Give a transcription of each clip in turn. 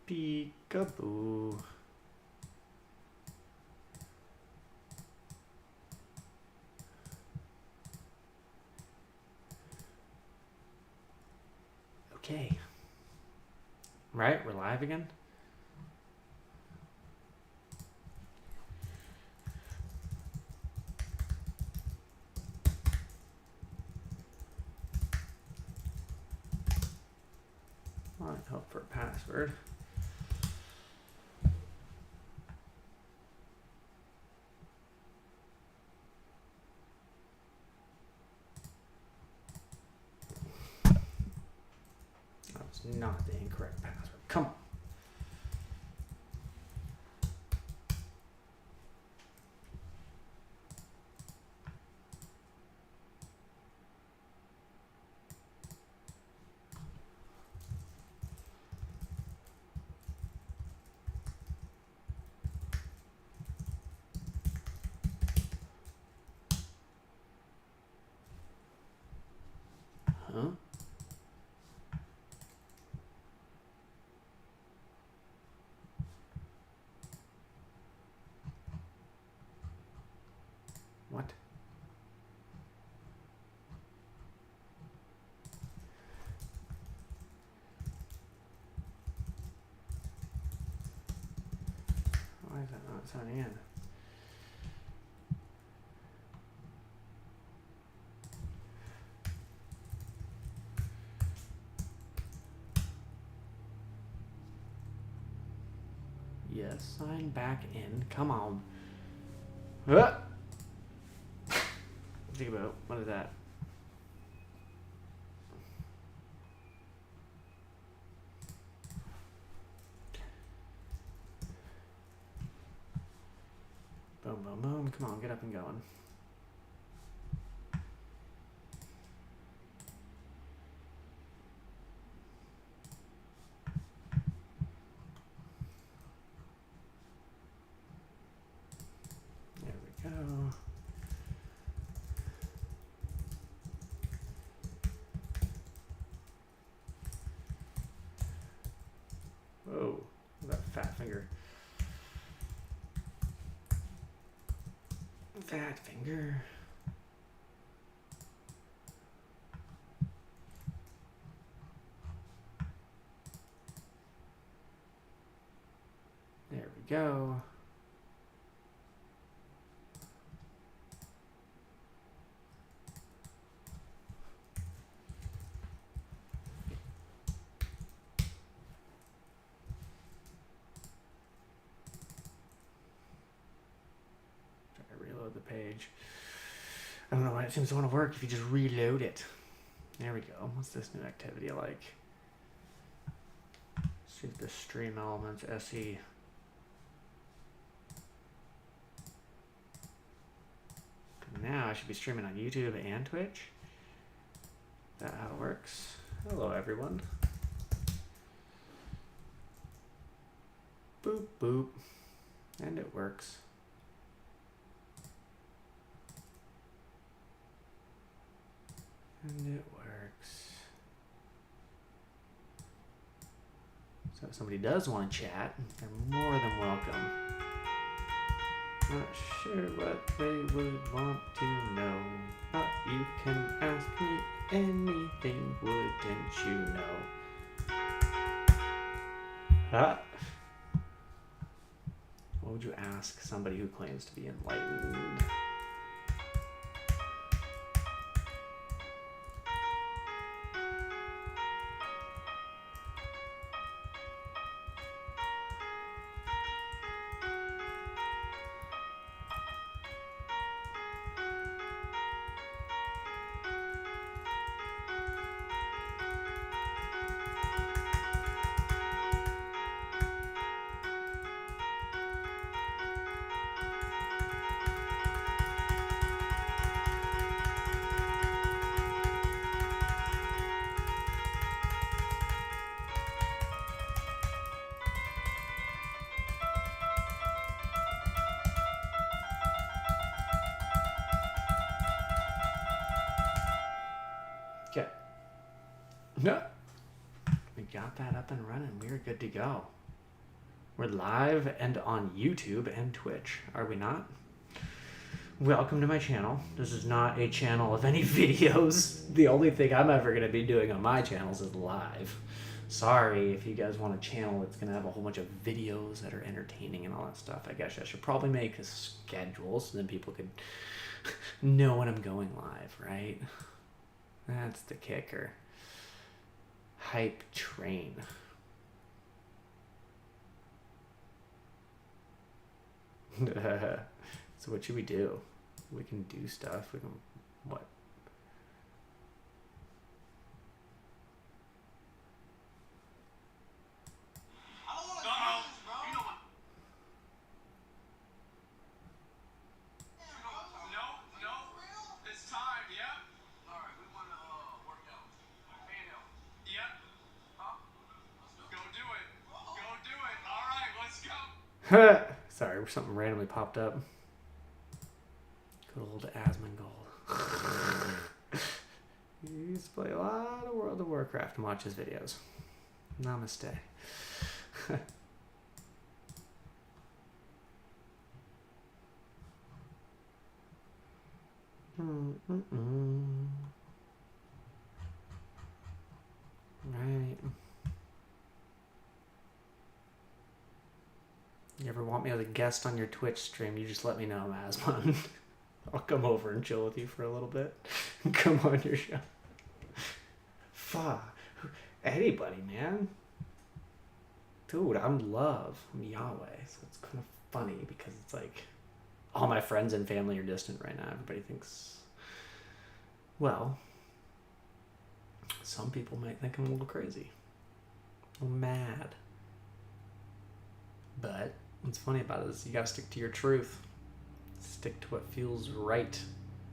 Peekaboo. Okay. Right? We're live again? I hope for a password. That's not the incorrect password. Come on. Huh? What? Why is that not signing in? Yes, sign back in. Come on. Think about what is that? Boom, boom, boom. Come on, get up and going. There we go. Whoa, that fat finger. Fat finger. There we go. Try to reload the page. I don't know why it seems to want to work if you just reload it. There we go. What's this new activity like? See the stream elements SE. Now I should be streaming on YouTube and Twitch. Is that how it works? Hello everyone. Boop boop. And it works. And it works. So if somebody does want to chat, they're more than welcome. Not sure what they would want to know, but you can ask me anything, wouldn't you know? Huh? What would you ask somebody who claims to be enlightened? No. We got that up and running. We were good to go. We're live and on YouTube and Twitch, are we not? Welcome to my channel. This is not a channel of any videos. The only thing I'm ever going to be doing on my channels is live. Sorry if you guys want a channel that's going to have a whole bunch of videos that are entertaining and all that stuff. I guess I should probably make a schedule so then people could know when I'm going live, right? That's the kicker. Hype train. So what should we do? We can do stuff. We can what? Sorry, something randomly popped up. Good old Asmongold. He used to play a lot of World of Warcraft and watch his videos. Namaste. Right. You ever want me as a guest on your Twitch stream, you just let me know, Asmon. I'll come over and chill with you for a little bit. Come on your show. Fuck. Anybody, man. Dude, I'm love. I'm Yahweh. So it's kind of funny because it's like all my friends and family are distant right now. Everybody thinks, well, some people might think I'm a little crazy. A little mad. But what's funny about it is you gotta stick to your truth. Stick to what feels right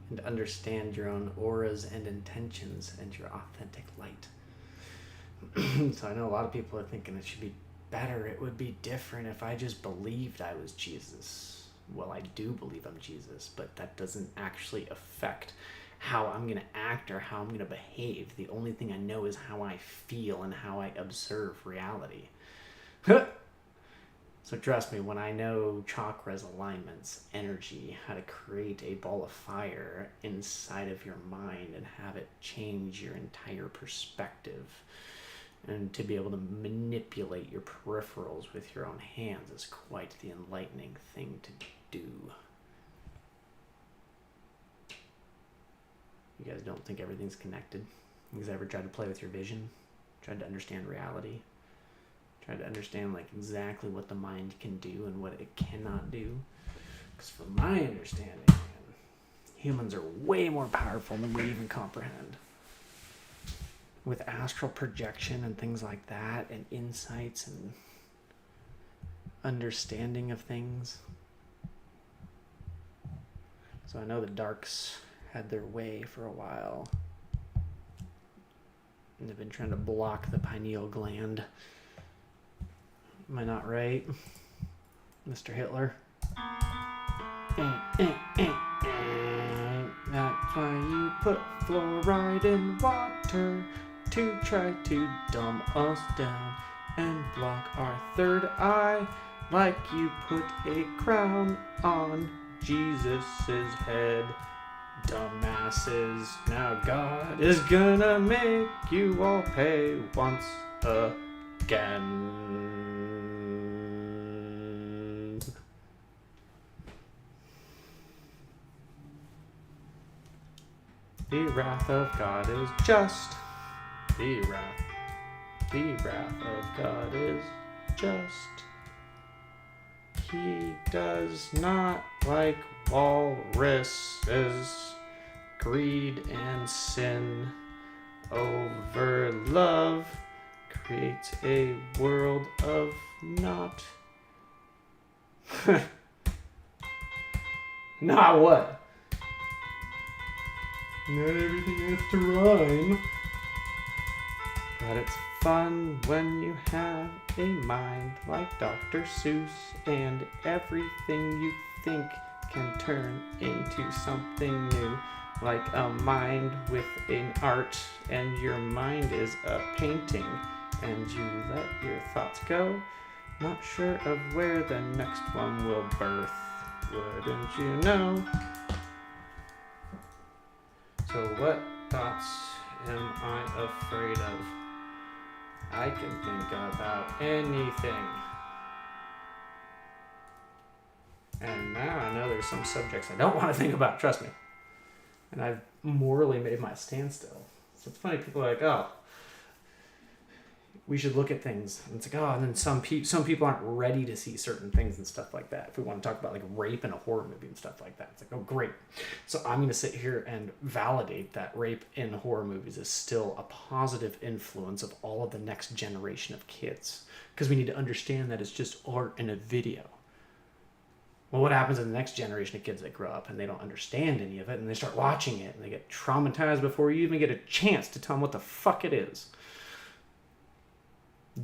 and understand your own auras and intentions and your authentic light. So I know a lot of people are thinking it should be better. It would be different if I just believed I was Jesus. Well, I do believe I'm Jesus, but that doesn't actually affect how I'm going to act or how I'm going to behave. The only thing I know is how I feel and how I observe reality. So trust me, when I know chakras, alignments, energy, how to create a ball of fire inside of your mind and have it change your entire perspective, and to be able to manipulate your peripherals with your own hands is quite the enlightening thing to do. You guys don't think everything's connected? You guys ever tried to play with your vision? Tried to understand reality? Try to understand like exactly what the mind can do and what it cannot do. Because from my understanding, man, humans are way more powerful than we even comprehend. With astral projection and things like that, and insights and understanding of things. So I know the darks had their way for a while. And they've been trying to block the pineal gland. Am I not right, Mr. Hitler? That's why you put fluoride in water to try to dumb us down and block our third eye, like you put a crown on Jesus's head. Dumbasses, now God is gonna make you all pay once again. The wrath of God is just. The wrath of God is just. He does not like walruses. Greed and sin over love creates a world of not. Not what? Not everything has to rhyme. But it's fun when you have a mind like Dr. Seuss, and everything you think can turn into something new. Like a mind with an art, and your mind is a painting, and you let your thoughts go, Not sure of where the next one will birth. Wouldn't you know? So what thoughts am I afraid of? I can think about anything. And now I know there's some subjects I don't want to think about, trust me. And I've morally made my standstill. So it's funny, people are like, oh, we should look at things. And it's like, oh, and then some people aren't ready to see certain things and stuff like that. If we want to talk about like rape in a horror movie and stuff like that, it's like, oh, great. So I'm going to sit here and validate that rape in horror movies is still a positive influence of all of the next generation of kids. Because we need to understand that it's just art in a video. Well, what happens in the next generation of kids that grow up and they don't understand any of it and they start watching it and they get traumatized before you even get a chance to tell them what the fuck it is?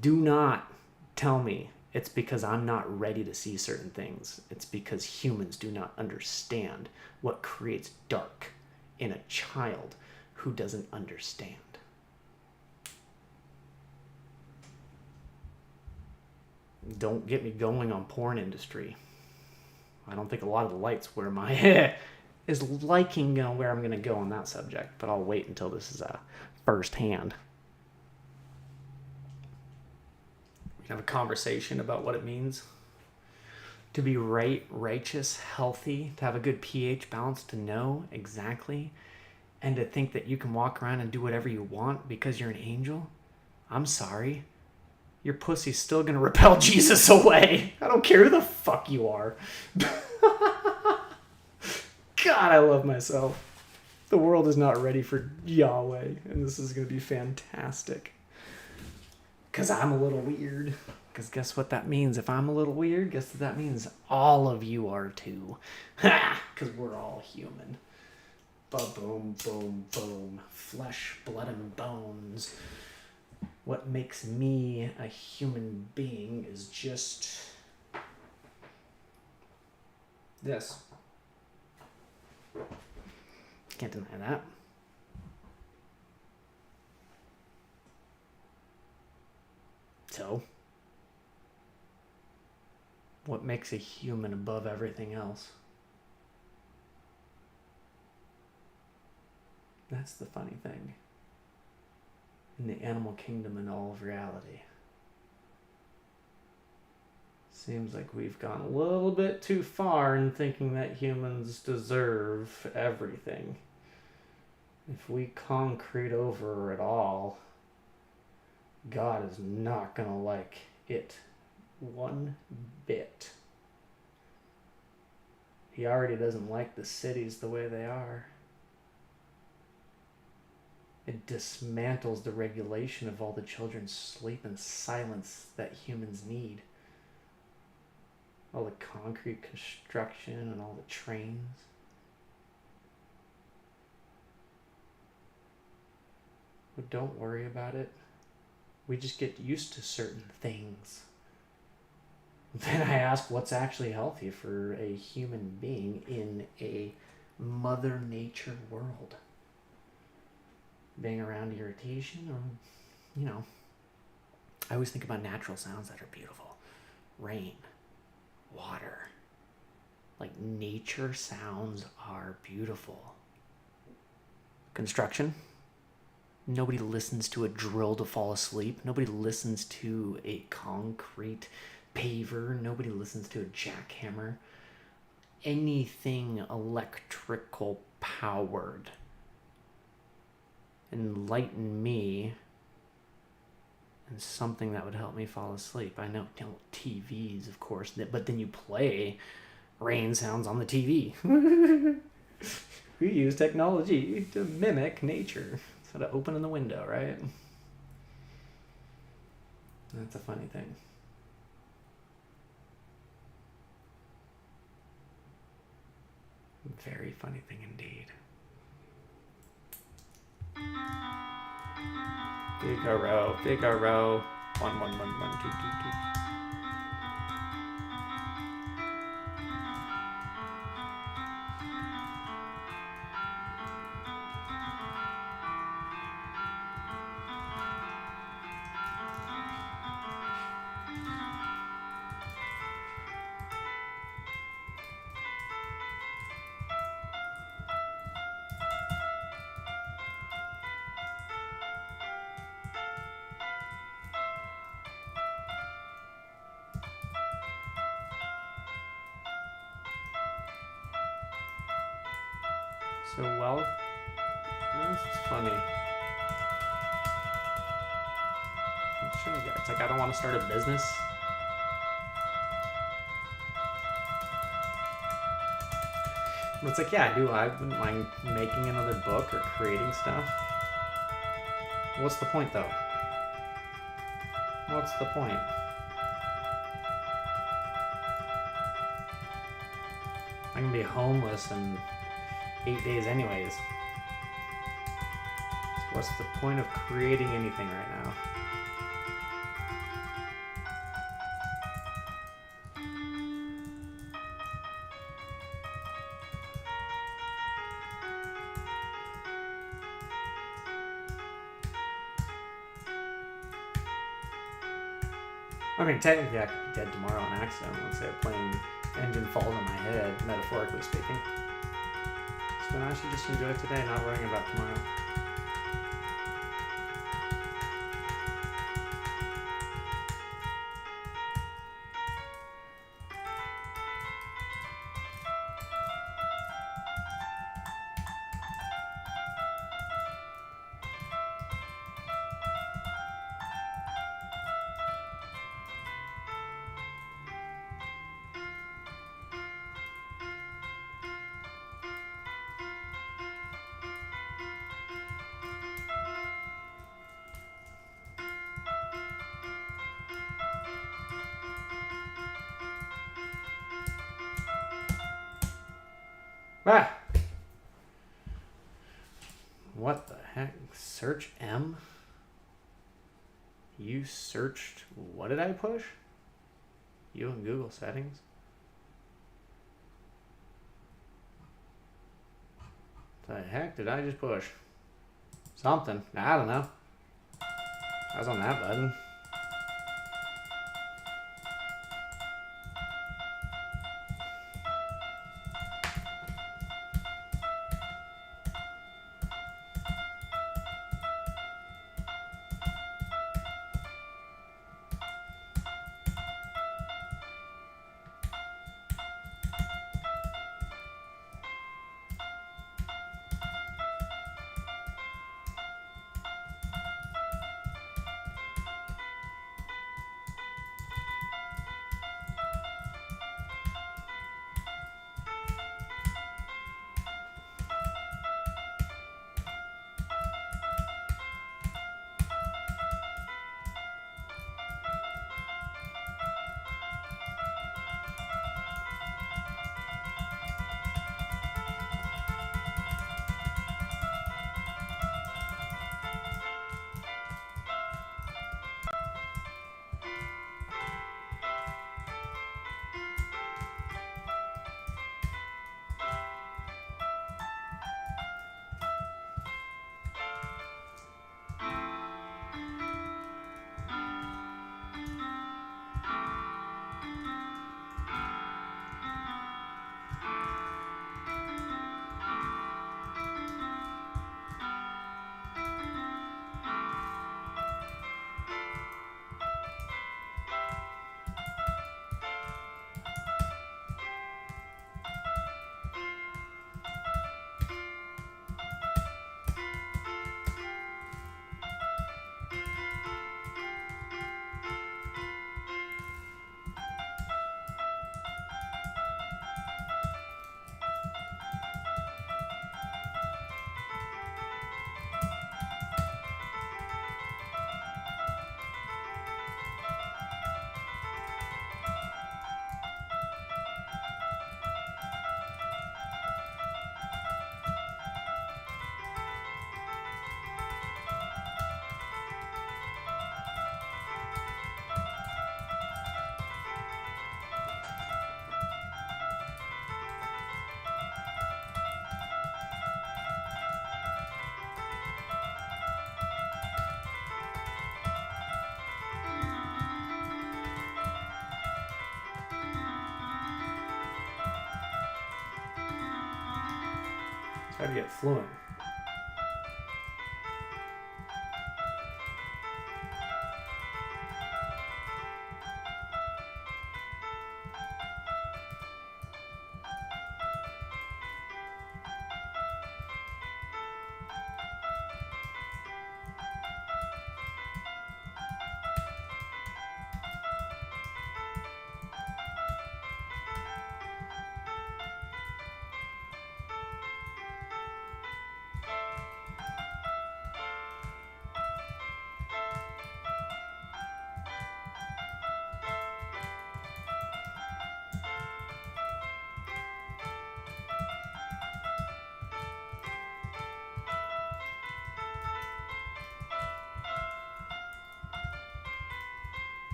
Do not tell me it's because I'm not ready to see certain things. It's because humans do not understand what creates dark in a child who doesn't understand. Don't get me going on porn industry. I don't think a lot of the lights where my head is liking where I'm going to go on that subject, but I'll wait until this is first hand. We can have a conversation about what it means to be right, righteous, healthy, to have a good pH balance, to know exactly, and to think that you can walk around and do whatever you want because you're an angel. I'm sorry. Your pussy's still going to repel Jesus away. I don't care who the fuck you are. God, I love myself. The world is not ready for Yahweh, and this is going to be fantastic. Because I'm a little weird. Because guess what that means? If I'm a little weird, guess what that means? All of you are too. Ha! Because we're all human. Ba-boom, boom, boom. Flesh, blood, and bones. What makes me a human being is just this. Can't deny that. So, what makes a human above everything else? That's the funny thing. In the animal kingdom and all of reality. Seems like we've gone a little bit too far in thinking that humans deserve everything. If we concrete over it all, God is not going to like it one bit. He already doesn't like the cities the way they are. It dismantles the regulation of all the children's sleep and silence that humans need. All the concrete construction and all the trains. But don't worry about it. We just get used to certain things. Then I ask what's actually healthy for a human being in a Mother Nature world. Being around irritation or, I always think about natural sounds that are beautiful. Rain, water. Like nature sounds are beautiful. Construction. Nobody listens to a drill to fall asleep. Nobody listens to a concrete paver. Nobody listens to a jackhammer. Anything electrical powered. Enlighten me and something that would help me fall asleep. I know, TVs, of course, but then you play rain sounds on the TV. We use technology to mimic nature. Instead of opening the window, right? That's a funny thing. Very funny thing indeed. Figaro. 1 1 1 1 2 2 2. so well. That's funny. It's like I don't want to start a business. But it's like, yeah, I do. I wouldn't mind making another book or creating stuff. What's the point, though? What's the point? I'm gonna be homeless in 8 days anyways. So what's the point of creating anything right now? I mean, technically I could be dead tomorrow on accident. Let's say a plane engine falls on my head, metaphorically speaking. So then I should just enjoy today, not worrying about tomorrow. Ah! What the heck? Search M? You searched... What did I push? You in Google settings? The heck did I just push? Something. I don't know. I was on that button. How to get fluent.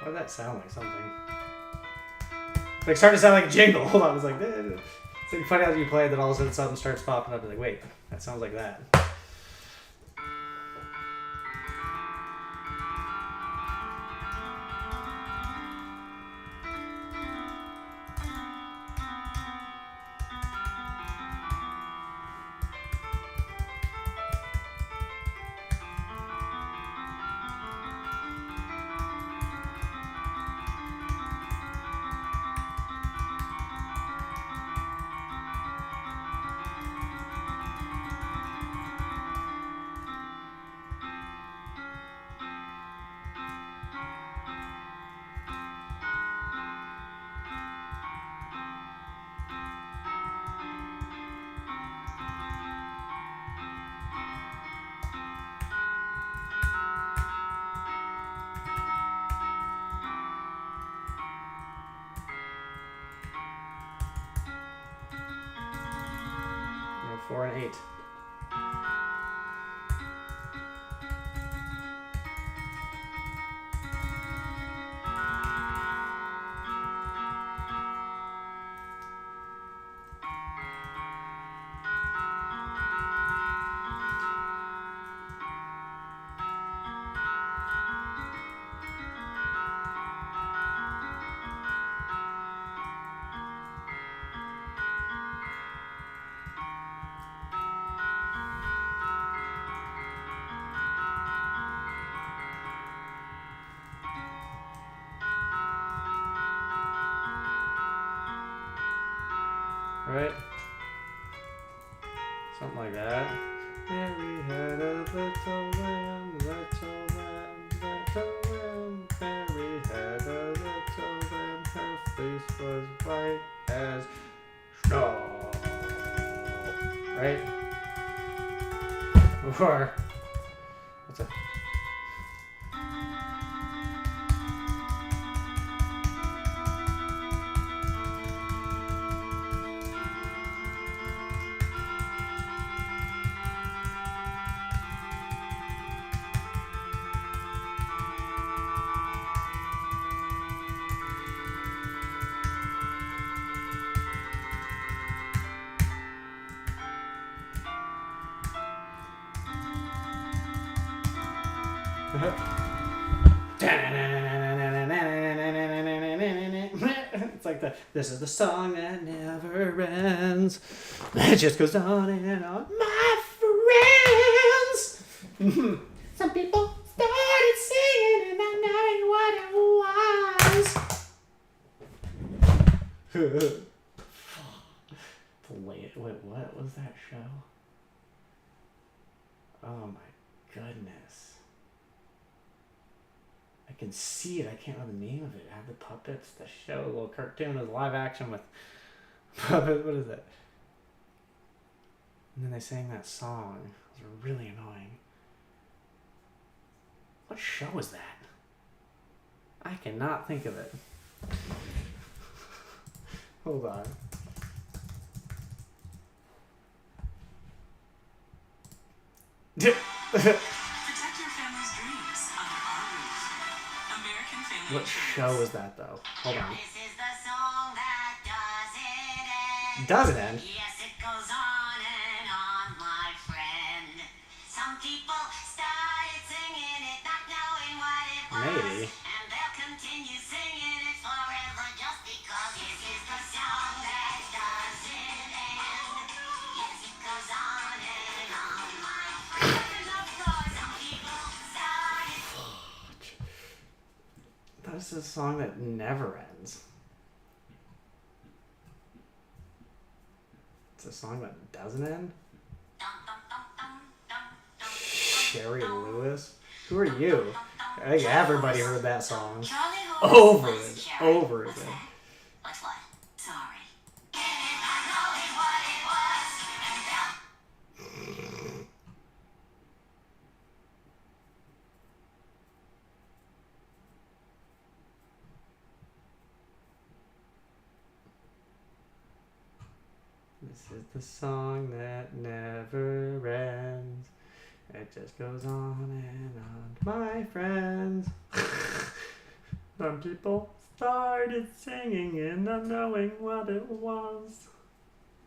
Why did that sound like something? Like, started to sound like a jingle. Hold on, it was like, it's like funny how you play it, then all of a sudden something starts popping up. You're like, wait, that sounds like that. No, 4 and 8. Right? Something like that. Mary had a little lamb, little lamb, little lamb. Mary had a little lamb, her face was white as snow. Right? Or, what's that? It's like this is the song that never ends. It just goes on and on. My friends. Some people started singing and I know what it was. Wait, what was that show? Oh my goodness. I can see it. I can't remember the name of it. It had the puppets, the show, a little cartoon, it was live action with puppets. What is it? And then they sang that song. It was really annoying. What show was that? I cannot think of it. Hold on. What show is that though? Hold on. This is the song that doesn't end. Doesn't end? Yes, it goes on and on, my friend. Some people started singing it, not knowing what it was. Maybe. And they'll continue singing it forever just because this is the song that doesn't end. Yes, it goes on and on, my friend. Some people started. That's a song that never ends. It's a song that doesn't end? Sherry Lewis? Who are you? I think everybody heard that song. Over and over again. What's what? Sorry. This is the song that never ends. It just goes on and on, my friends. Some people started singing and not knowing what it was.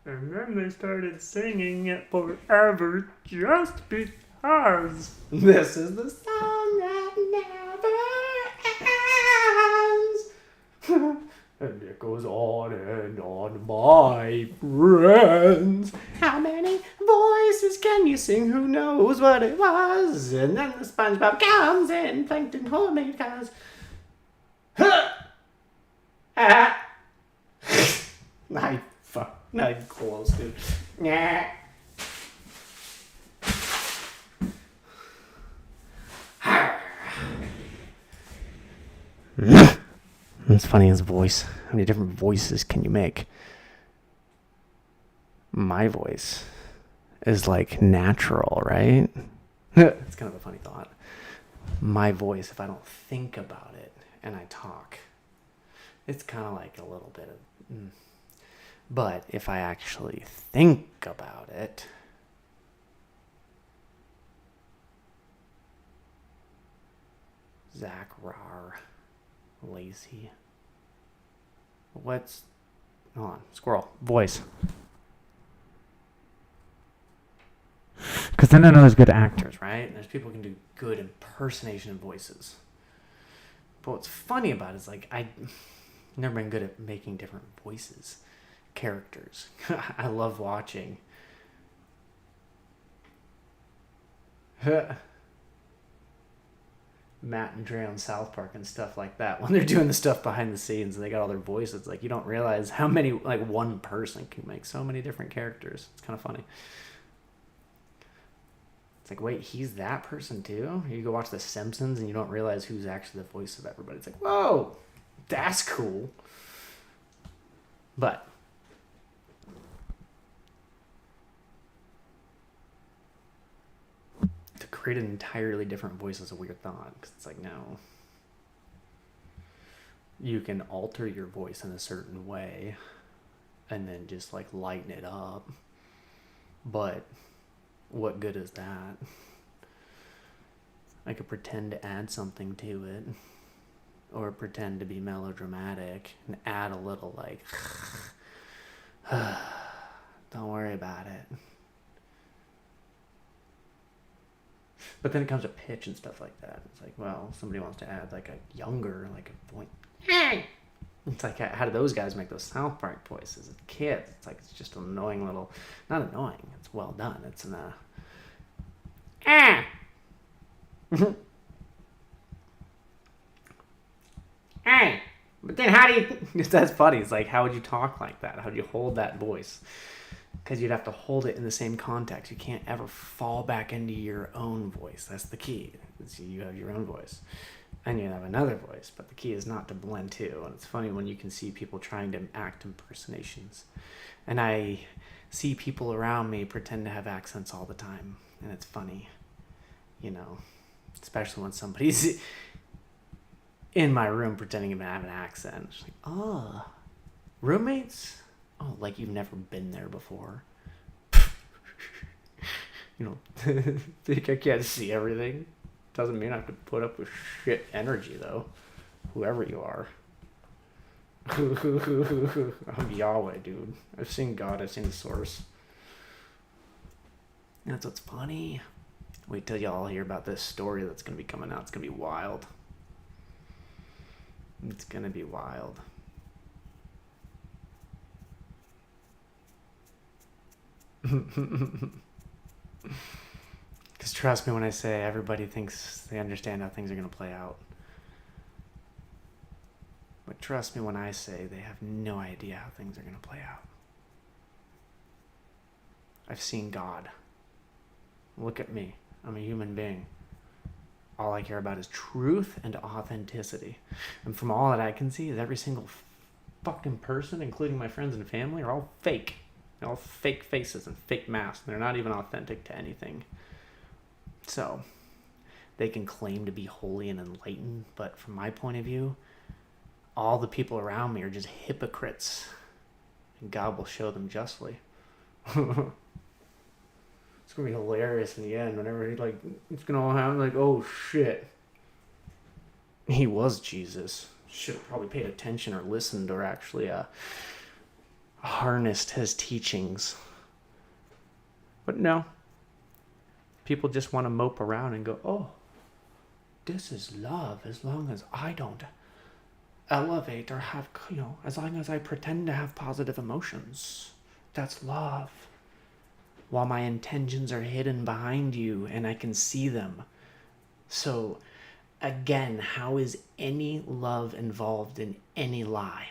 And then they started singing it forever just because. This is the song that never ends. And it goes on and on, my friends. How many voices can you sing? Who knows what it was? And then the SpongeBob comes in, Plankton homemade cause. Not close, dude. Nah. It's funny, his voice. How many different voices can you make? My voice is like natural, right? It's kind of a funny thought. My voice, if I don't think about it and I talk, it's kind of like a little bit of... But if I actually think about it... Zach Rar. Lazy. What's... Hold on. Squirrel. Voice. Because then I know there's good actors, right? There's people who can do good impersonation of voices. But what's funny about it is, like, I've never been good at making different voices. Characters. I love watching. Matt and Dre on South Park and stuff like that. When they're doing the stuff behind the scenes and they got all their voices, like, you don't realize how many, like, one person can make so many different characters. It's kind of funny. It's like, wait, he's that person too? You go watch The Simpsons and you don't realize who's actually the voice of everybody. It's like, whoa, that's cool. But to create an entirely different voice is a weird thought, because it's like, no. You can alter your voice in a certain way and then just, like, lighten it up. But what good is that? I could pretend to add something to it, or pretend to be melodramatic and add a little, like, don't worry about it. But then it comes to pitch and stuff like that. It's like, well, somebody wants to add, like, a younger, like, a point. It's like, how do those guys make those South Park voices as kids? It's like, it's just an annoying little... Not annoying. It's well done. It's an... Hey! But then how do you... That's funny. It's like, how would you talk like that? How would you hold that voice? Because you'd have to hold it in the same context. You can't ever fall back into your own voice. That's the key. You have your own voice. And you have another voice. But the key is not to blend too. And it's funny when you can see people trying to act impersonations. And I see people around me pretend to have accents all the time. And it's funny. You know. Especially when somebody's in my room pretending to have an accent. It's like, oh, roommates? Oh, like you've never been there before. You know, think I can't see everything? Doesn't mean I have to put up with shit energy, though. Whoever you are. I'm Yahweh, dude. I've seen God, I've seen the source. And that's what's funny. Wait till y'all hear about this story that's going to be coming out. It's going to be wild. It's going to be wild. Because trust me when I say everybody thinks they understand how things are going to play out. But trust me when I say they have no idea how things are going to play out. I've seen God. Look at me. I'm a human being. All I care about is truth and authenticity. And from all that I can see is every single fucking person, including my friends and family, are all fake. They're all fake faces and fake masks. They're not even authentic to anything. So, they can claim to be holy and enlightened, but from my point of view, all the people around me are just hypocrites. And God will show them justly. It's going to be hilarious in the end whenever it's going to all happen, like, oh shit. He was Jesus. should have probably paid attention or listened or actually harnessed his teachings. But no. People just want to mope around and go, oh, this is love as long as I don't elevate or have, as long as I pretend to have positive emotions. That's love. While my intentions are hidden behind you and I can see them. So, again, how is any love involved in any lie?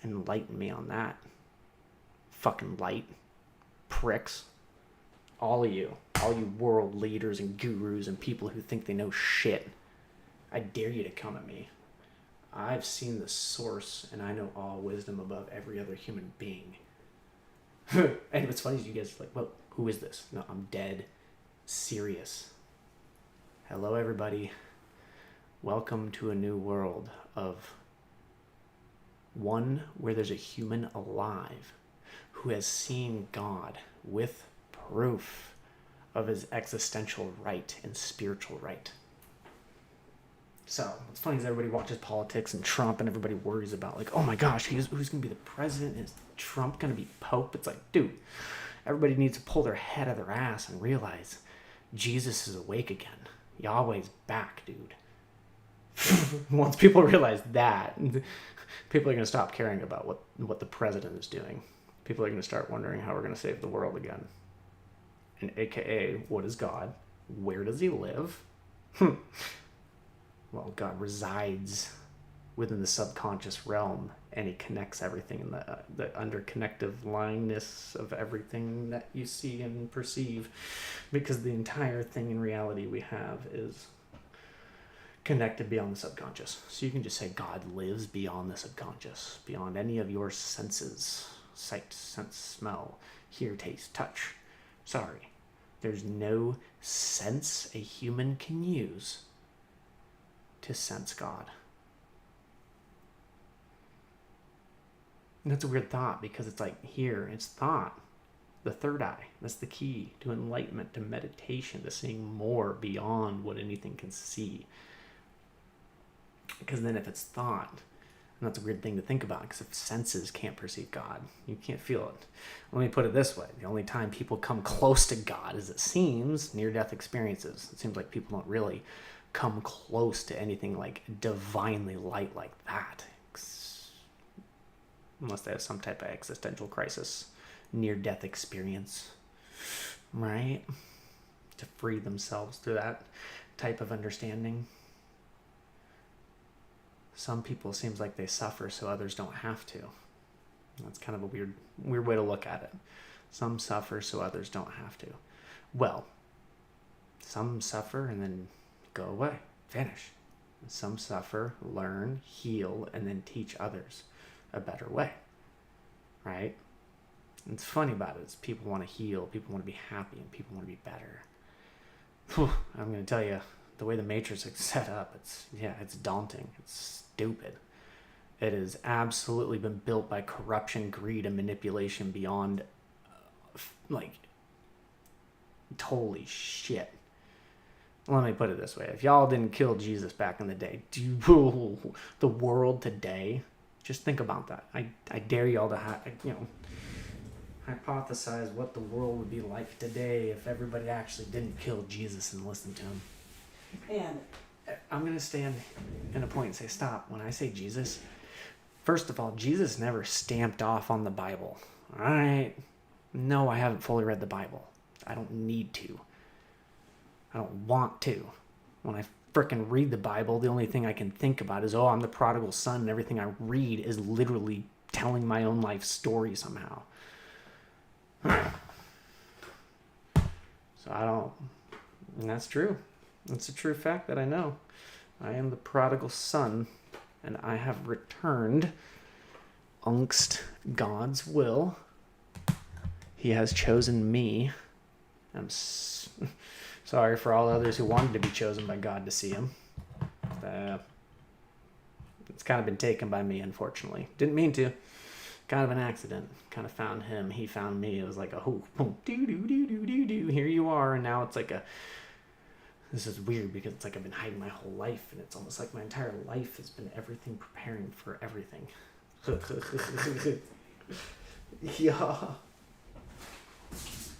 Enlighten me on that. Fucking light. Pricks. All of you. All you world leaders and gurus and people who think they know shit. I dare you to come at me. I've seen the source and I know all wisdom above every other human being. And what's funny is you guys are like, well, who is this? No, I'm dead serious. Hello, everybody. Welcome to a new world of one where there's a human alive who has seen God with proof of his existential right and spiritual right. So, what's funny is everybody watches politics and Trump and everybody worries about, like, oh my gosh, who's going to be the president? Is Trump going to be Pope? It's like, dude, everybody needs to pull their head out of their ass and realize Jesus is awake again. Yahweh's back, dude. Once people realize that, people are going to stop caring about what the president is doing. People are going to start wondering how we're going to save the world again. And AKA, what is God? Where does he live? Well, God resides within the subconscious realm, and he connects everything in the underconnective lineness of everything that you see and perceive, because the entire thing in reality we have is connected beyond the subconscious. So you can just say God lives beyond the subconscious, beyond any of your senses: sight, sense, smell, hear, taste, touch. Sorry, there's no sense a human can use to sense God. And that's a weird thought, because it's like, here, it's thought. The third eye. That's the key to enlightenment, to meditation, to seeing more beyond what anything can see. Because then if it's thought, and that's a weird thing to think about, because if senses can't perceive God, you can't feel it. Let me put it this way. The only time people come close to God, as it seems, near-death experiences. It seems like people don't really come close to anything like divinely light like that, unless they have some type of existential crisis, near-death experience, right? To free themselves through that type of understanding. Some people, it seems like they suffer so others don't have to. That's kind of a weird way to look at it. Some suffer so others don't have to. Well, some suffer and then go away, vanish. Some suffer, learn, heal, and then teach others a better way, right? And it's funny about it is people want to heal, people want to be happy, and people want to be better. Whew, I'm going to tell you, the way the Matrix is set up, it's daunting. It's stupid. It has absolutely been built by corruption, greed, and manipulation beyond, holy shit. Let me put it this way. If y'all didn't kill Jesus back in the day, the world today, just think about that. I dare y'all to hypothesize what the world would be like today if everybody actually didn't kill Jesus and listen to him. And I'm going to stand in a point and say, stop. When I say Jesus, first of all, Jesus never stamped off on the Bible. All right? No, I haven't fully read the Bible. I don't need to. I don't want to. When I frickin' read the Bible, the only thing I can think about is, I'm the prodigal son, and everything I read is literally telling my own life story somehow. So I don't... And that's true. It's a true fact that I know. I am the prodigal son, and I have returned amongst God's will. He has chosen me. I'm sorry for all others who wanted to be chosen by God to see him. It's kind of been taken by me, unfortunately. Didn't mean to. Kind of an accident. Kind of found him. He found me. It was like a here you are. And now it's like This is weird because it's like I've been hiding my whole life, and it's almost like my entire life has been everything preparing for everything. Yeah. It's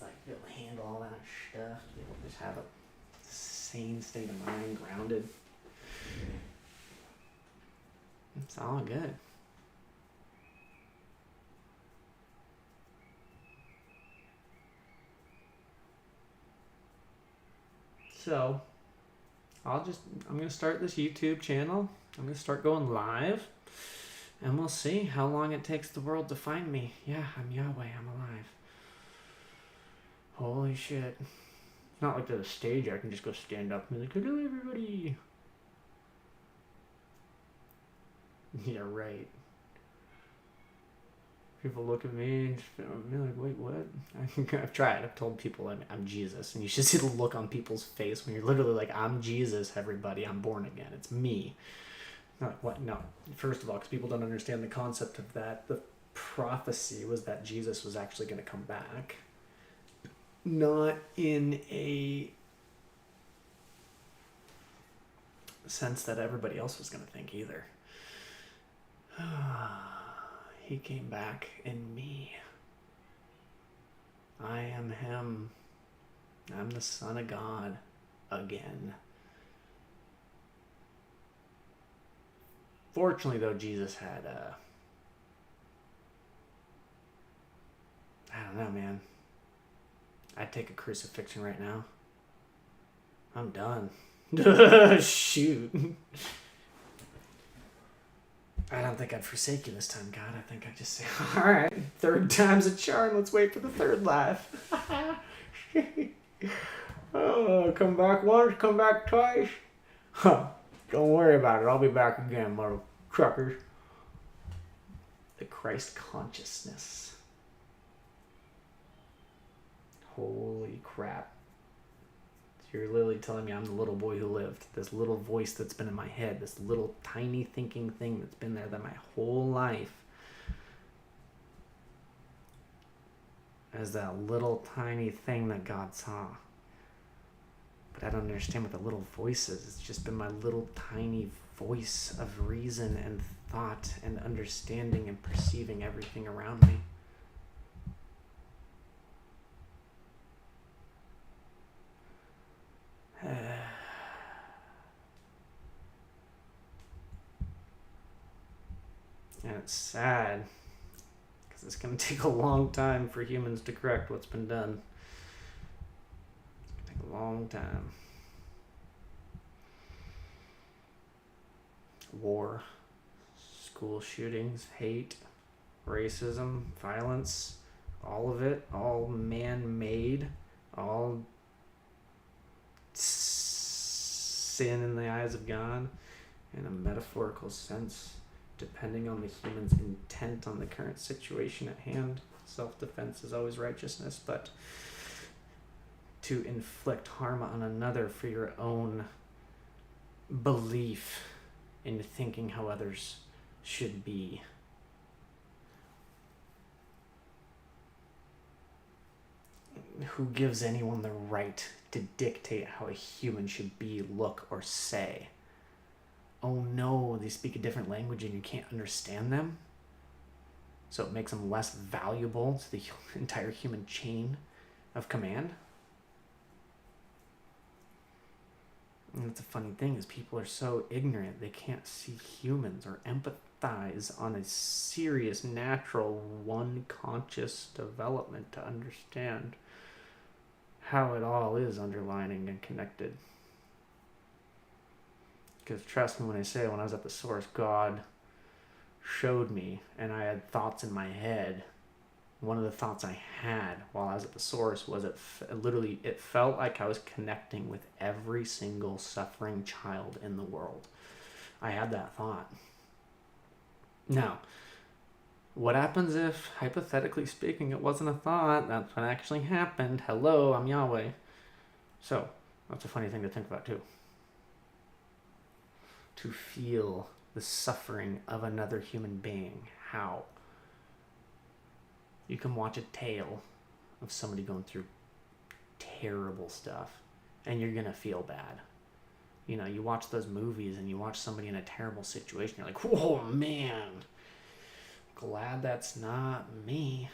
like be able to handle all that stuff, be able to just have a sane state of mind, grounded. It's all good. So, I'm going to start this YouTube channel. I'm going to start going live. And we'll see how long it takes the world to find me. Yeah, I'm Yahweh. I'm alive. Holy shit. It's not like there's a stage I can just go stand up and be like, hello, everybody. Yeah, right. People look at me and just be like, wait, what? I've tried. I've told people I'm Jesus. And you should see the look on people's face when you're literally like, I'm Jesus, everybody. I'm born again. It's me. Not what? No. First of all, because people don't understand the concept of that. The prophecy was that Jesus was actually going to come back. Not in a sense that everybody else was going to think either. He came back in me. I am him. I'm the Son of God again. Fortunately, though, Jesus had I don't know, man. I'd take a crucifixion right now. I'm done. Shoot. I don't think I'd forsake you this time, God. I think I'd just say, all right, third time's a charm. Let's wait for the third life. Oh, come back once, come back twice. Huh. Don't worry about it. I'll be back again, mother truckers. The Christ consciousness. Holy crap. You're literally telling me I'm the little boy who lived. This little voice that's been in my head. This little tiny thinking thing that's been there my whole life. As that little tiny thing that God saw. But I don't understand what the little voice is. It's just been my little tiny voice of reason and thought and understanding and perceiving everything around me. And it's sad because it's going to take a long time for humans to correct what's been done. It's going to take a long time. War, school shootings, hate, racism, violence, all of it, all man-made, all sin in the eyes of God in a metaphorical sense, depending on the human's intent on the current situation at hand. Self-defense is always righteousness, but to inflict harm on another for your own belief in thinking how others should be. Who gives anyone the right to dictate how a human should be, look, or say? Oh no, they speak a different language and you can't understand them? So it makes them less valuable to the entire human chain of command? And that's a funny thing, is people are so ignorant they can't see humans or empathize on a serious, natural, one conscious development to understand how it all is underlining and connected. Because trust me when I say, when I was at the source, God showed me, and I had thoughts in my head. One of the thoughts I had while I was at the source was it felt like I was connecting with every single suffering child in the world. I had that thought. Now, what happens if, hypothetically speaking, it wasn't a thought? That's what actually happened. Hello, I'm Yahweh. So, that's a funny thing to think about too. To feel the suffering of another human being. How? You can watch a tale of somebody going through terrible stuff, and you're going to feel bad. You know, you watch those movies and you watch somebody in a terrible situation. You're like, whoa, man, glad that's not me.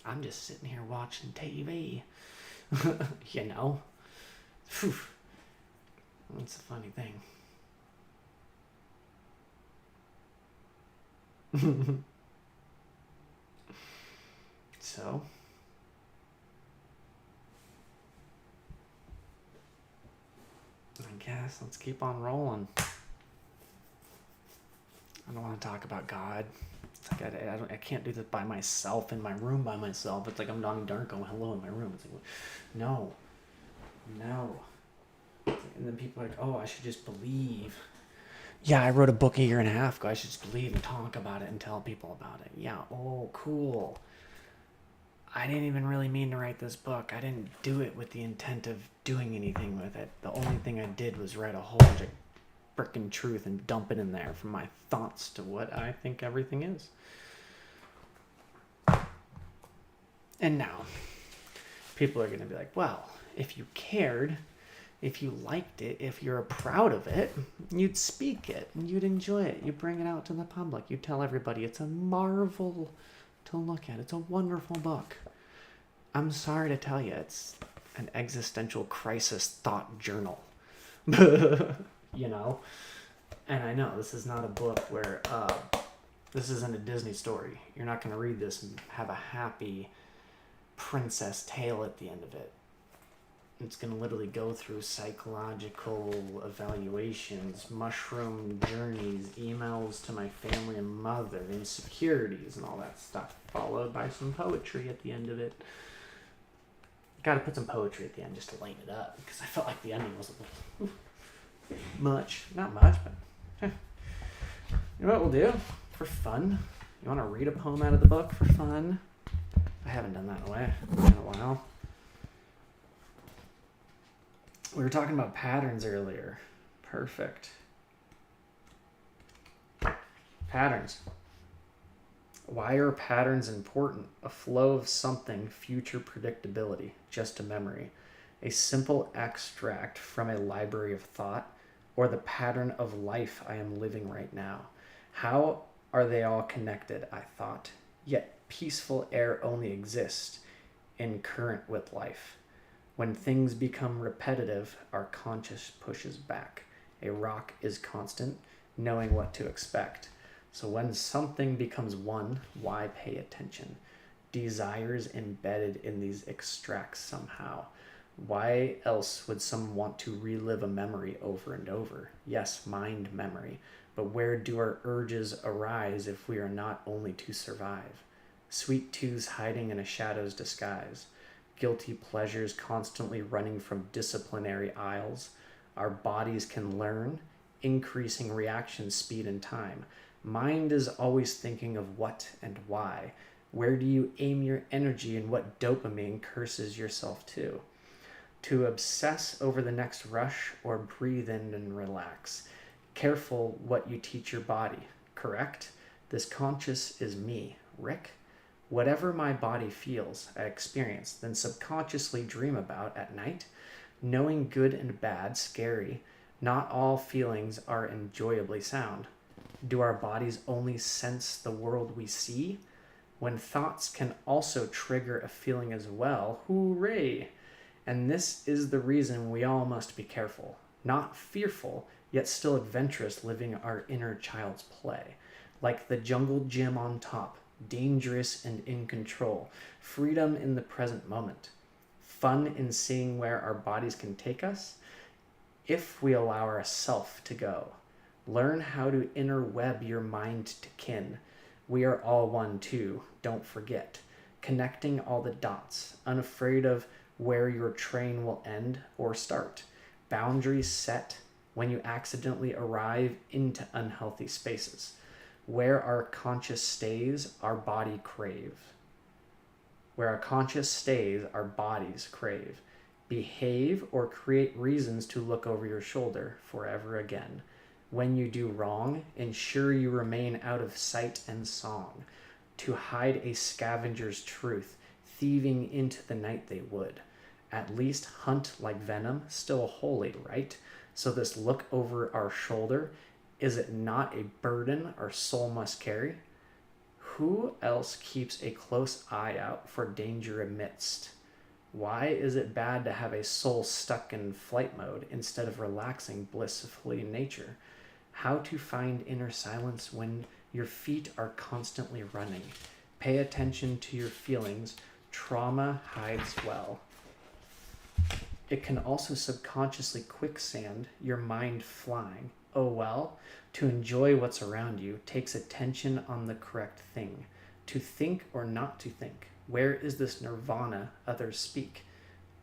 I'm just sitting here watching TV. You know? Whew. That's a funny thing. So, I guess let's keep on rolling. I don't want to talk about God. It's like I can't do this by myself in my room by myself. It's like I'm Donnie Darko. Hello in my room. It's like, no. And then people are like, oh, I should just believe. Yeah, I wrote a book 1.5 years ago. I should just believe and talk about it and tell people about it. Yeah, oh, cool. I didn't even really mean to write this book. I didn't do it with the intent of doing anything with it. The only thing I did was write a whole bunch of frickin' truth and dump it in there from my thoughts to what I think everything is. And now, people are going to be like, well, if you cared, if you liked it, if you're proud of it, you'd speak it, and you'd enjoy it. You bring it out to the public. You tell everybody it's a marvel to look at. It's a wonderful book. I'm sorry to tell you, it's an existential crisis thought journal. You know? And I know this is not a book where, this isn't a Disney story. You're not going to read this and have a happy princess tale at the end of it. It's going to literally go through psychological evaluations, mushroom journeys, emails to my family and mother, insecurities, and all that stuff, followed by some poetry at the end of it. Got to put some poetry at the end just to lighten it up, because I felt like the ending was a little much. Not much, but you know what we'll do for fun? You want to read a poem out of the book for fun? I haven't done that in a while. We were talking about patterns earlier. Perfect. Patterns. Why are patterns important? A flow of something, future predictability, just a memory. A simple extract from a library of thought, or the pattern of life I am living right now. How are they all connected, I thought? Yet peaceful air only exists in current with life. When things become repetitive, our conscious pushes back. A rock is constant, knowing what to expect. So when something becomes one, why pay attention? Desires embedded in these extracts somehow. Why else would someone want to relive a memory over and over? Yes, mind memory. But where do our urges arise if we are not only to survive? Sweet tooths hiding in a shadow's disguise. Guilty pleasures constantly running from disciplinary aisles. Our bodies can learn, increasing reaction speed and time. Mind is always thinking of what and why. Where do you aim your energy and what dopamine curses yourself to? To obsess over the next rush or breathe in and relax. Careful what you teach your body, correct? This conscious is me, Rick. Whatever my body feels, I experience, then subconsciously dream about at night. Knowing good and bad, scary. Not all feelings are enjoyably sound. Do our bodies only sense the world we see? When thoughts can also trigger a feeling as well, hooray! And this is the reason we all must be careful. Not fearful, yet still adventurous, living our inner child's play. Like the jungle gym on top. Dangerous and in control, freedom in the present moment, fun in seeing where our bodies can take us if we allow ourselves to go. Learn how to interweb your mind to kin. We are all one too, don't forget. Connecting all the dots, unafraid of where your train will end or start. Boundaries set when you accidentally arrive into unhealthy spaces. Where our conscious stays, our body crave. Where our conscious stays, our bodies crave. Behave or create reasons to look over your shoulder forever again. When you do wrong, ensure you remain out of sight and song. To hide a scavenger's truth, thieving into the night they would. At least hunt like venom, still holy, right? So this look over our shoulder, is it not a burden our soul must carry? Who else keeps a close eye out for danger amidst? Why is it bad to have a soul stuck in flight mode instead of relaxing blissfully in nature? How to find inner silence when your feet are constantly running. Pay attention to your feelings. Trauma hides well. It can also subconsciously quicksand your mind flying. Oh well, to enjoy what's around you takes attention on the correct thing. To think or not to think. Where is this nirvana others speak?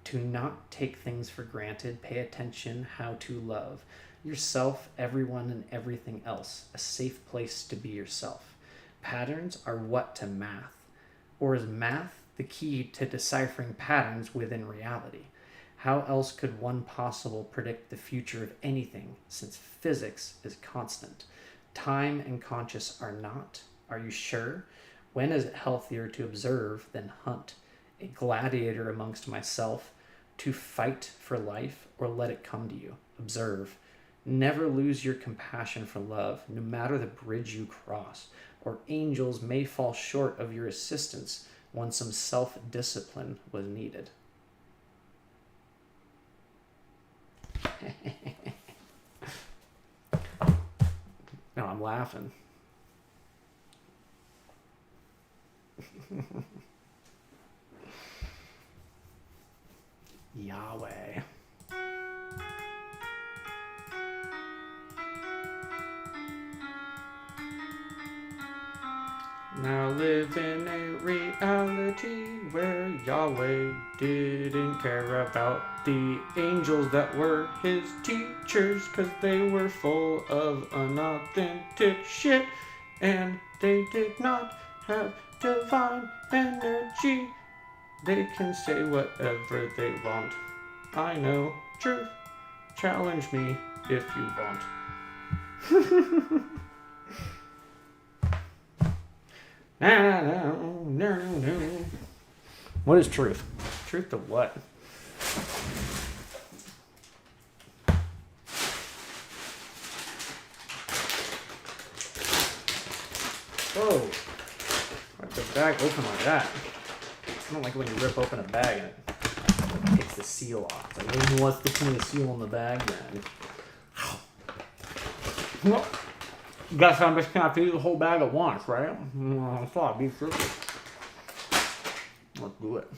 To not take things for granted, pay attention how to love. Yourself, everyone, and everything else. A safe place to be yourself. Patterns are what to math? Or is math the key to deciphering patterns within reality? How else could one possible predict the future of anything, since physics is constant? Time and conscious are not. Are you sure? When is it healthier to observe than hunt? A gladiator amongst myself, to fight for life, or let it come to you? Observe. Never lose your compassion for love, no matter the bridge you cross, or angels may fall short of your assistance when some self-discipline was needed. No, I'm laughing. Yahweh. Now live in a reality where Yahweh didn't care about the angels that were his teachers, 'cause they were full of unauthentic shit and they did not have divine energy. They can say whatever they want. I know truth. Challenge me if you want. No. What is truth? Truth to what? Oh, why the bag open like that? I don't like it when you rip open a bag and it takes the seal off. It's like, what's the point of the seal in the bag then? Well, guess I'm just gonna have to eat the whole bag at once, right? I thought I'd be sure. Let's do it.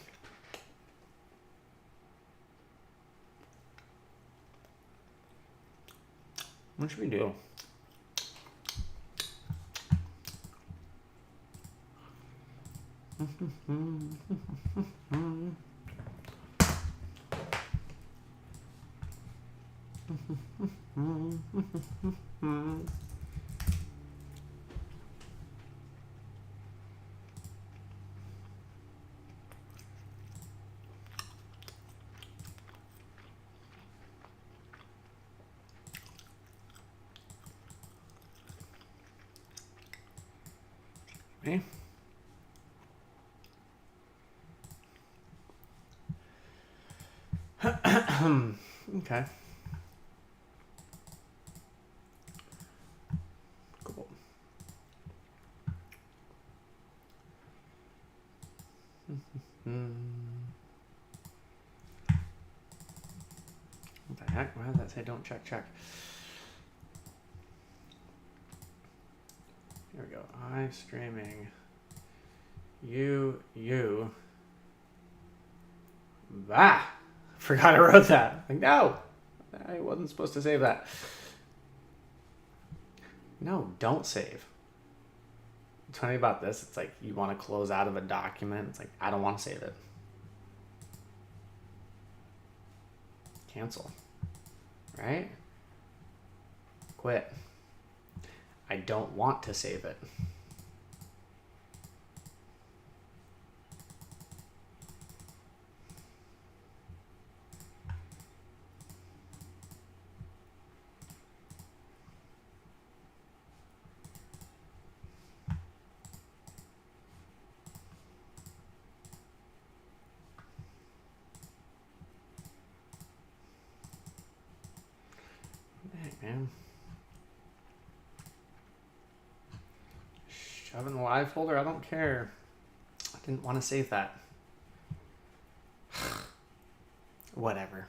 What should we do? Me? Okay. Cool. What the heck? Why does that say don't check? Here we go. I streaming. You. Ah! Forgot I wrote that. Like, no! I wasn't supposed to save that. No, don't save. What's funny about this, it's like you want to close out of a document. It's like, I don't want to save it. Cancel. Right? Quit. I don't want to save it. man. Shove it in the live folder. I don't care. I didn't want to save that. Whatever.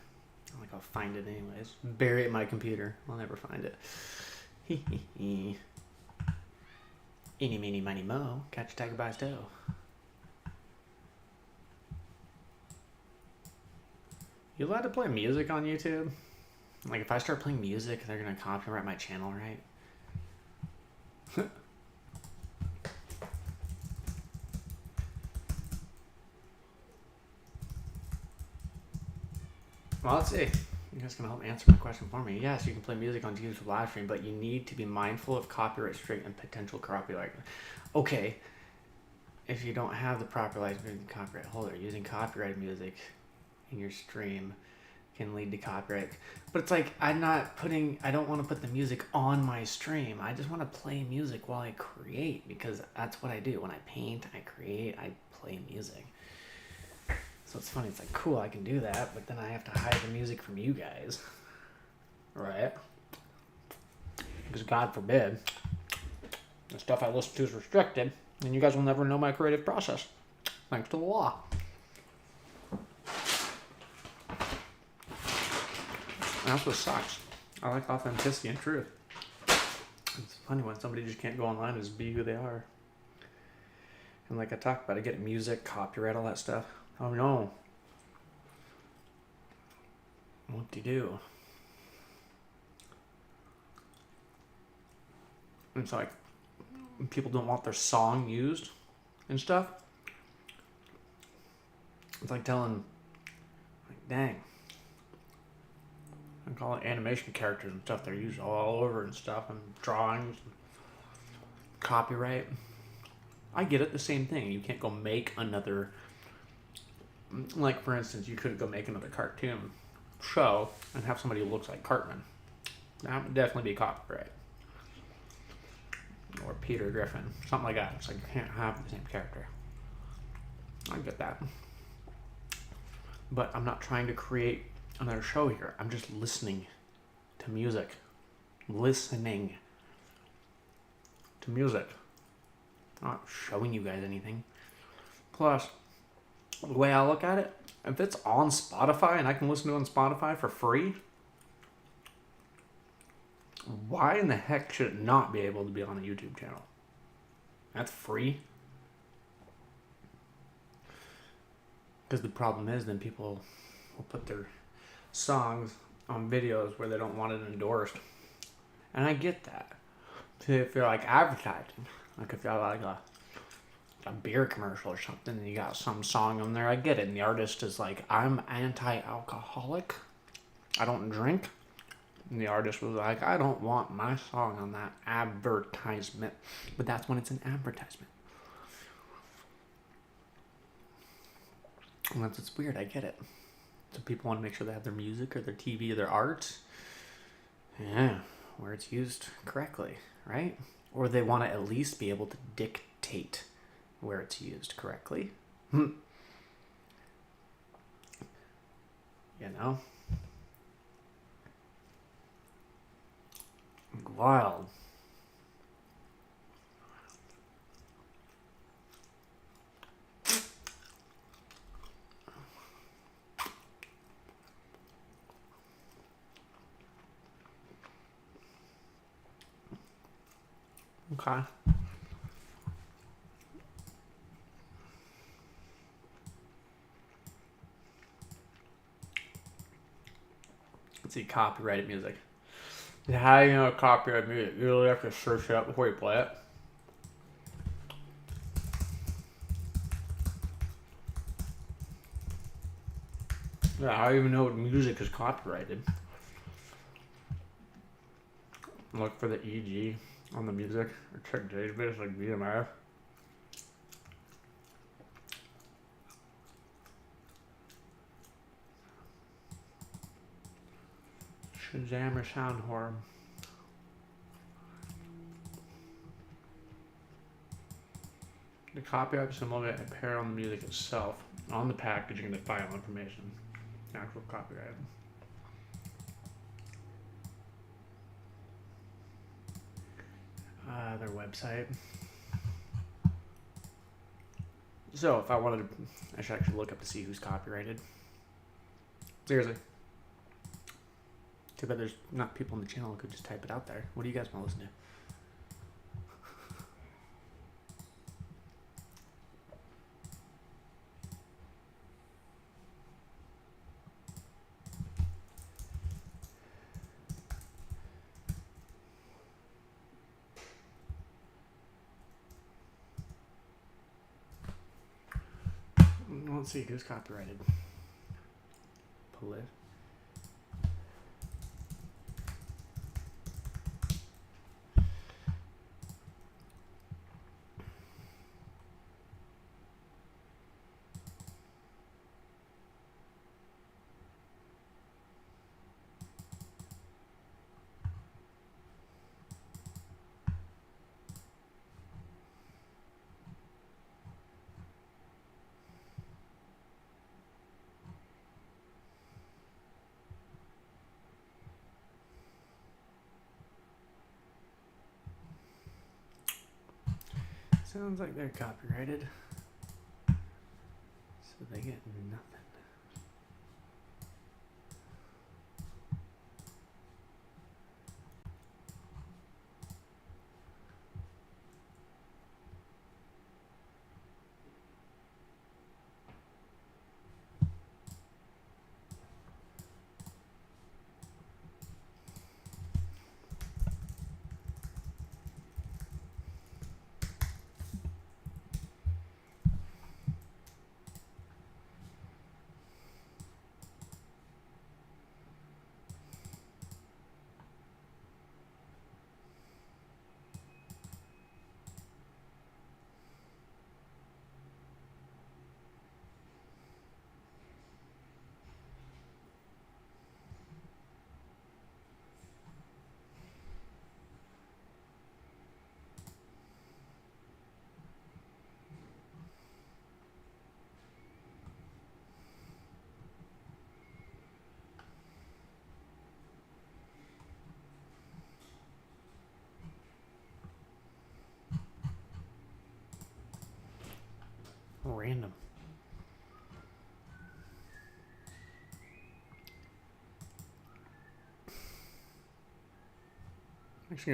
I'm like, I'll find it anyways. Bury it in my computer. I'll never find it. Eeny, meeny, miny, mo. Catch a tiger by his toe. You allowed to play music on YouTube? Like, if I start playing music, they're gonna copyright my channel, right? Well, let's see. You guys can help answer my question for me. Yes, you can play music on YouTube live stream, but you need to be mindful of copyright straight and potential copyright. Okay, if you don't have the proper licensing copyright holder, using copyrighted music in your stream can lead to copyright. But it's like, I don't want to put the music on my stream. I just want to play music while I create, because that's what I do. When I paint, I create, I play music. So it's funny, it's like, cool, I can do that, but then I have to hide the music from you guys. Right? Because God forbid, the stuff I listen to is restricted, and you guys will never know my creative process. Thanks to the law. That's what sucks. I like authenticity and truth. It's funny when somebody just can't go online and just be who they are. And like I talked about, I get music, copyright, all that stuff. Oh no. What do you do? It's like, people don't want their song used and stuff. It's like telling, like, dang. I call it animation characters and stuff. They're used all over and stuff, and drawings, and copyright. I get it, the same thing. You can't go make another, like, for instance, you couldn't go make another cartoon show and have somebody who looks like Cartman. That would definitely be copyright. Or Peter Griffin, something like that. It's like, you can't have the same character. I get that. But I'm not trying to create another show here. I'm just listening to music. Listening to music. I'm not showing you guys anything. Plus, the way I look at it, if it's on Spotify and I can listen to it on Spotify for free, why in the heck should it not be able to be on a YouTube channel? That's free. Because the problem is, then people will put their songs on videos where they don't want it endorsed. And I get that. So if you're like advertising, like if you're like a beer commercial or something, and you got some song on there, I get it. And the artist is like, I'm anti-alcoholic, I don't drink. And the artist was like, I don't want my song on that advertisement. But that's when it's an advertisement. And that's what's weird, I get it. So people want to make sure they have their music or their TV or their art, yeah, where it's used correctly, right? Or they want to at least be able to dictate where it's used correctly. You know? Wild. Okay. Let's see, copyrighted music. How do you know copyrighted music? You really have to search it up before you play it. Yeah, how do you even know what music is copyrighted? Look for the EG on the music, or check database like VMF. Shazam or sound horror. The copyright symbol will appear on the music itself, on the packaging, the file information. Actual copyright. their website. So if I wanted to, I should actually look up to see who's copyrighted. Seriously. Too bad there's not people on the channel who could just type it out there. What do you guys want to listen to? Let's see who's copyrighted. Polit. Sounds like they're copyrighted. So they get nothing. Random. Actually,